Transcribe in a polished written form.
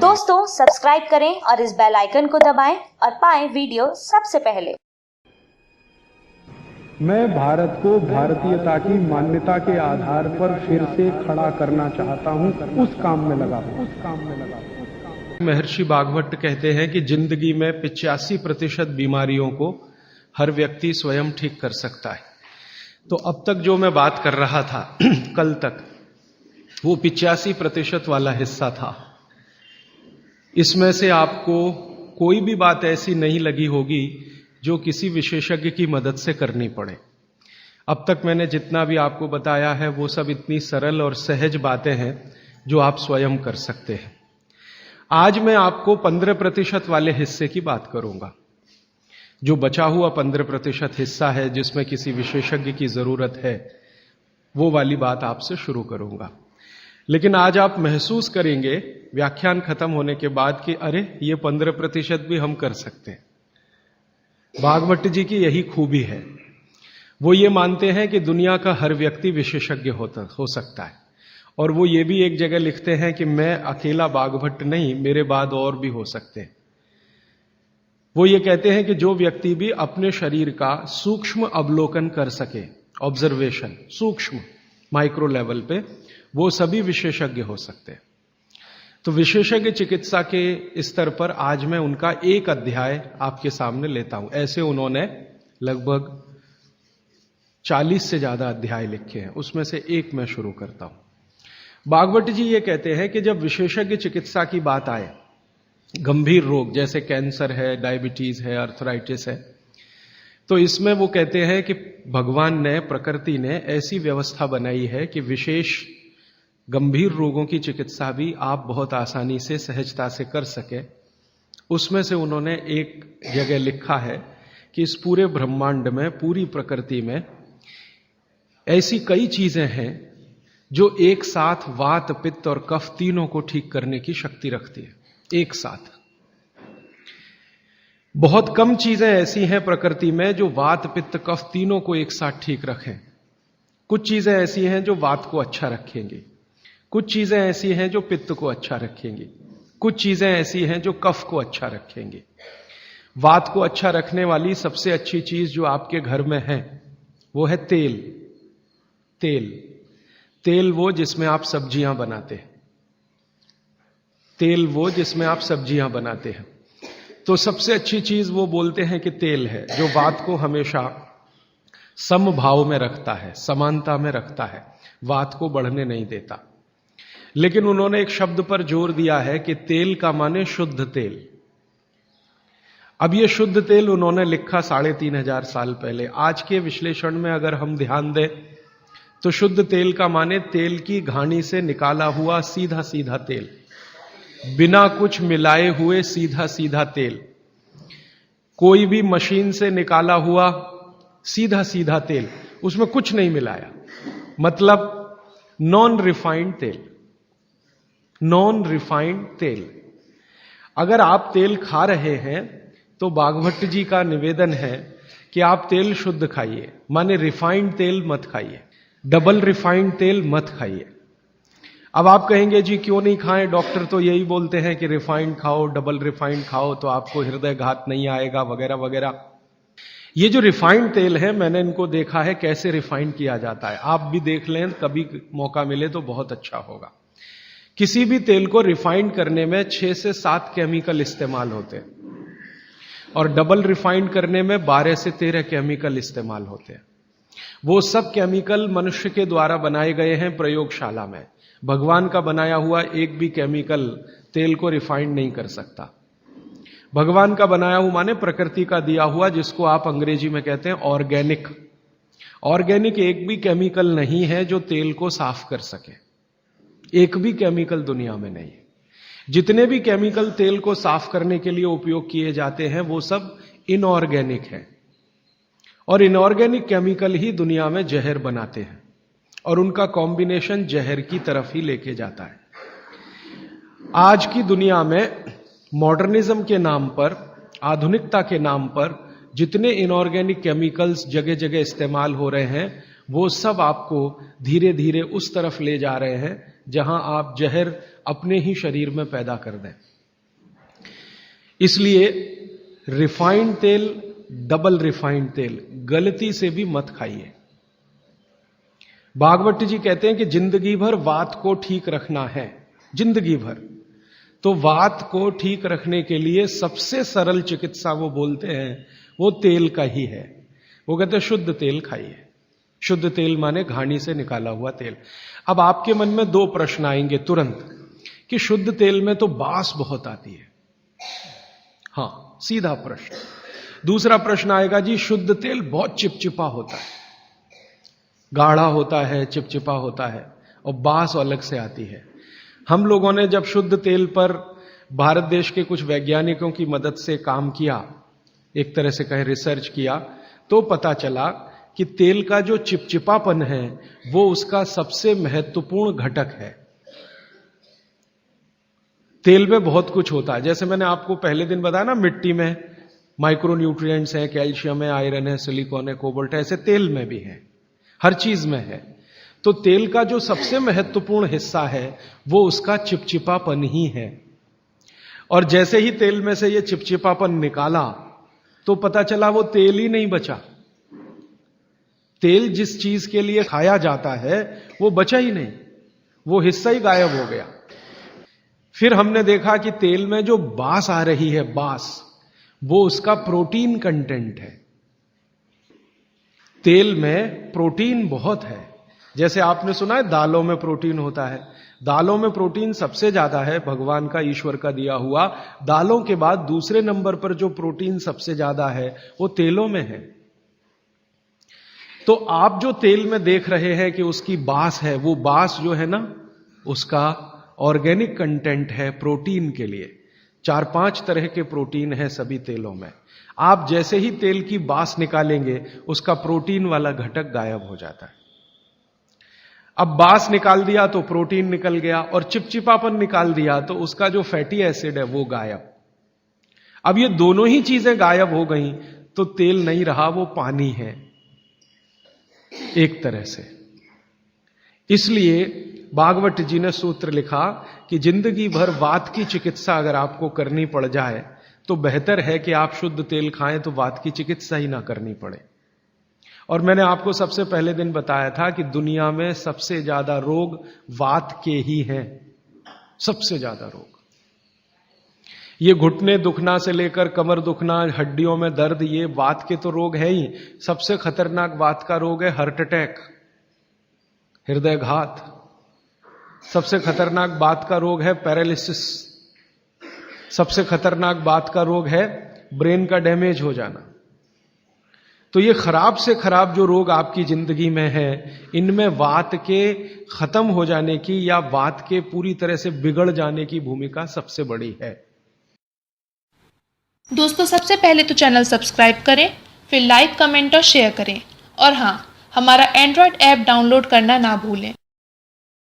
दोस्तों सब्सक्राइब करें और इस बेल आइकन को दबाएं और पाएं वीडियो सबसे पहले। मैं भारत को भारतीयता की मान्यता के आधार पर फिर से खड़ा करना चाहता हूं, उस काम में लगा महर्षि भागवत कहते हैं कि जिंदगी में 85% बीमारियों को हर व्यक्ति स्वयं ठीक कर सकता है। तो अब तक जो मैं बात कर रहा था कल तक, वो 85% वाला हिस्सा था। इसमें से आपको कोई भी बात ऐसी नहीं लगी होगी जो किसी विशेषज्ञ की मदद से करनी पड़े। अब तक मैंने जितना भी आपको बताया है वो सब इतनी सरल और सहज बातें हैं जो आप स्वयं कर सकते हैं। आज मैं आपको 15% वाले हिस्से की बात करूंगा। जो बचा हुआ 15% हिस्सा है जिसमें किसी विशेषज्ञ की जरूरत है, वो वाली बात आपसे शुरू करूंगा। लेकिन आज आप महसूस करेंगे व्याख्यान खत्म होने के बाद कि अरे ये 15% भी हम कर सकते हैं। भागवत जी की यही खूबी है, वो ये मानते हैं कि दुनिया का हर व्यक्ति विशेषज्ञ हो सकता है। और वो ये भी एक जगह लिखते हैं कि मैं अकेला भागवत नहीं, मेरे बाद और भी हो सकते हैं। वो ये कहते हैं कि जो व्यक्ति भी अपने शरीर का सूक्ष्म अवलोकन कर सके, ऑब्जर्वेशन सूक्ष्म माइक्रो लेवल पे, वो सभी विशेषज्ञ हो सकते हैं। तो विशेषज्ञ चिकित्सा के स्तर पर आज मैं उनका एक अध्याय आपके सामने लेता हूं। ऐसे उन्होंने लगभग 40 से ज्यादा अध्याय लिखे हैं, उसमें से एक मैं शुरू करता हूं। भागवत जी ये कहते हैं कि जब विशेषज्ञ चिकित्सा की बात आए, गंभीर रोग जैसे कैंसर है, डायबिटीज है, अर्थराइटिस है, तो इसमें वो कहते हैं कि भगवान ने, प्रकृति ने ऐसी व्यवस्था बनाई है कि विशेष गंभीर रोगों की चिकित्सा भी आप बहुत आसानी से, सहजता से कर सके। उसमें से उन्होंने एक जगह लिखा है कि इस पूरे ब्रह्मांड में, पूरी प्रकृति में ऐसी कई चीजें हैं जो एक साथ वात, पित्त और कफ तीनों को ठीक करने की शक्ति रखती है, एक साथ। बहुत कम चीजें ऐसी हैं प्रकृति में जो वात, पित्त, कफ तीनों को एक साथ ठीक रखें। कुछ चीजें ऐसी हैं जो वात को अच्छा रखेंगी, कुछ चीजें ऐसी हैं जो पित्त को अच्छा रखेंगी, कुछ चीजें ऐसी हैं जो कफ को अच्छा रखेंगी। वात को अच्छा रखने वाली सबसे अच्छी चीज जो आपके घर में है वो है तेल। तेल तेल वो जिसमें आप सब्जियां बनाते हैं, तेल वो जिसमें आप सब्जियां बनाते हैं। तो सबसे अच्छी चीज वो बोलते हैं कि तेल है, जो वात को हमेशा समभाव में रखता है, समानता में रखता है, वात को बढ़ने नहीं देता। लेकिन उन्होंने एक शब्द पर जोर दिया है कि तेल का माने शुद्ध तेल। अब ये शुद्ध तेल उन्होंने लिखा 3500 साल पहले। आज के विश्लेषण में अगर हम ध्यान दें तो शुद्ध तेल का माने तेल की घानी से निकाला हुआ सीधा सीधा तेल, बिना कुछ मिलाए हुए सीधा सीधा तेल, कोई भी मशीन से निकाला हुआ सीधा सीधा तेल, उसमें कुछ नहीं मिलाया, मतलब नॉन रिफाइंड तेल। नॉन रिफाइंड तेल। अगर आप तेल खा रहे हैं तो भागवत जी का निवेदन है कि आप तेल शुद्ध खाइए, माने रिफाइंड तेल मत खाइए, डबल रिफाइंड तेल मत खाइए। अब आप कहेंगे जी क्यों नहीं खाएं, डॉक्टर तो यही बोलते हैं कि रिफाइंड खाओ, डबल रिफाइंड खाओ तो आपको हृदय घात नहीं आएगा, वगैरह वगैरह। ये जो रिफाइंड तेल है, मैंने इनको देखा है कैसे रिफाइंड किया जाता है। आप भी देख लें, कभी मौका मिले तो बहुत अच्छा होगा। किसी भी तेल को रिफाइंड करने में 6 से 7 केमिकल इस्तेमाल होते हैं और डबल रिफाइंड करने में 12 से 13 केमिकल इस्तेमाल होते हैं। वो सब केमिकल मनुष्य के द्वारा बनाए गए हैं प्रयोगशाला में। भगवान का बनाया हुआ एक भी केमिकल तेल को रिफाइंड नहीं कर सकता। भगवान का बनाया हुआ माने प्रकृति का दिया हुआ, जिसको आप अंग्रेजी में कहते हैं ऑर्गेनिक। ऑर्गेनिक एक भी केमिकल नहीं है जो तेल को साफ कर सके, एक भी केमिकल दुनिया में नहीं है। जितने भी केमिकल तेल को साफ करने के लिए उपयोग किए जाते हैं वो सब इनऑर्गेनिक है, और इनऑर्गेनिक केमिकल ही दुनिया में जहर बनाते हैं और उनका कॉम्बिनेशन जहर की तरफ ही लेके जाता है। आज की दुनिया में मॉडर्निज्म के नाम पर, आधुनिकता के नाम पर जितने इनऑर्गेनिक केमिकल्स जगह जगह इस्तेमाल हो रहे हैं, वो सब आपको धीरे धीरे उस तरफ ले जा रहे हैं जहां आप जहर अपने ही शरीर में पैदा कर दें। इसलिए रिफाइंड तेल, डबल रिफाइंड तेल गलती से भी मत खाइए। भागवत जी कहते हैं कि जिंदगी भर वात को ठीक रखना है, जिंदगी भर। तो वात को ठीक रखने के लिए सबसे सरल चिकित्सा वो बोलते हैं वो तेल का ही है। वो कहते हैं शुद्ध तेल खाइए। शुद्ध तेल माने घानी से निकाला हुआ तेल। अब आपके मन में दो प्रश्न आएंगे तुरंत कि शुद्ध तेल में तो बास बहुत आती है। हां, सीधा प्रश्न। दूसरा प्रश्न आएगा जी शुद्ध तेल बहुत चिपचिपा होता है, गाढ़ा होता है, चिपचिपा होता है और बास अलग से आती है। हम लोगों ने जब शुद्ध तेल पर भारत देश के कुछ वैज्ञानिकों की मदद से काम किया, एक तरह से कहें रिसर्च किया, तो पता चला कि तेल का जो चिपचिपापन है वो उसका सबसे महत्वपूर्ण घटक है। तेल में बहुत कुछ होता है, जैसे मैंने आपको पहले दिन बताया ना, मिट्टी में माइक्रो न्यूट्रिएंट्स है, कैल्शियम है, आयरन है, सिलिकॉन है, कोबाल्ट है, ऐसे तेल में भी है, हर चीज में है। तो तेल का जो सबसे महत्वपूर्ण हिस्सा है वो उसका चिपचिपापन ही है। और जैसे ही तेल में से ये चिपचिपापन निकाला तो पता चला वो तेल ही नहीं बचा। तेल जिस चीज के लिए खाया जाता है वो बचा ही नहीं, वो हिस्सा ही गायब हो गया। फिर हमने देखा कि तेल में जो बास आ रही है, बास, वो उसका प्रोटीन कंटेंट है। तेल में प्रोटीन बहुत है। जैसे आपने सुना है दालों में प्रोटीन होता है, दालों में प्रोटीन सबसे ज्यादा है, भगवान का, ईश्वर का दिया हुआ। दालों के बाद दूसरे नंबर पर जो प्रोटीन सबसे ज्यादा है वो तेलों में है। तो आप जो तेल में देख रहे हैं कि उसकी बास है, वो बास जो है ना, उसका ऑर्गेनिक कंटेंट है प्रोटीन के लिए। 4-5 तरह के प्रोटीन है सभी तेलों में। आप जैसे ही तेल की बास निकालेंगे उसका प्रोटीन वाला घटक गायब हो जाता है। अब बास निकाल दिया तो प्रोटीन निकल गया, और चिपचिपापन निकाल दिया तो उसका जो फैटी एसिड है वो गायब। अब ये दोनों ही चीजें गायब हो गई तो तेल नहीं रहा, वो पानी है एक तरह से। इसलिए भागवत जी ने सूत्र लिखा कि जिंदगी भर वात की चिकित्सा अगर आपको करनी पड़ जाए तो बेहतर है कि आप शुद्ध तेल खाएं तो वात की चिकित्सा ही ना करनी पड़े। और मैंने आपको सबसे पहले दिन बताया था कि दुनिया में सबसे ज्यादा रोग वात के ही हैं, सबसे ज्यादा रोग। ये घुटने दुखना से लेकर कमर दुखना, हड्डियों में दर्द, ये वात के तो रोग है ही। सबसे खतरनाक वात का रोग है हार्ट अटैक, हृदयघात। सबसे खतरनाक बात का रोग है पैरालिसिस। सबसे खतरनाक बात का रोग है ब्रेन का डैमेज हो जाना। तो ये खराब से खराब जो रोग आपकी जिंदगी में है, इनमें वात के खत्म हो जाने की या वात के पूरी तरह से बिगड़ जाने की भूमिका सबसे बड़ी है। दोस्तों, सबसे पहले तो चैनल सब्सक्राइब करें, फिर लाइक, कमेंट और शेयर करें। और हाँ, हमारा एंड्रॉयड ऐप डाउनलोड करना ना भूलें।